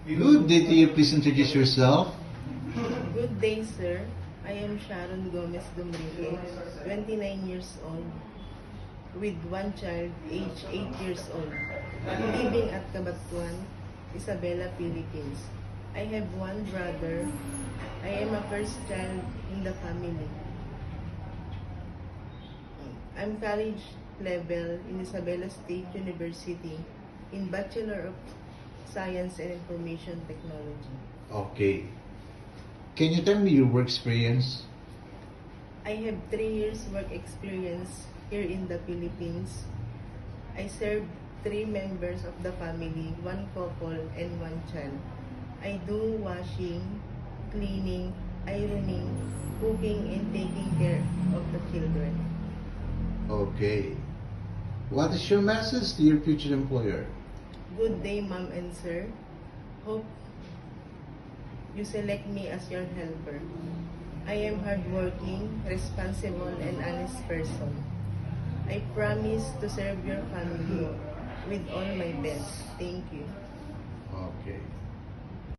Good day to you. Please introduce yourself. Good day, sir. I am Sharon Gomez Dumrique, 29 years old, with one child, age 8 years old, living at Cabanatuan, Isabela, Philippines. I have one brother. I am a first child in the family. I'm college level in Isabela State University in Bachelor of Science and Information Technology. Okay. Can you tell me your work experience? I have 3 years work experience here in the Philippines. I serve 3 members of the family, 1 couple and 1 child. I do washing, cleaning, ironing, cooking, and taking care of the children. Okay. What is your message to your future employer? Good day, ma'am and sir. Hope you select me as your helper. I am hardworking, responsible, and honest person. I promise to serve your family with all my best. Thank you. Okay.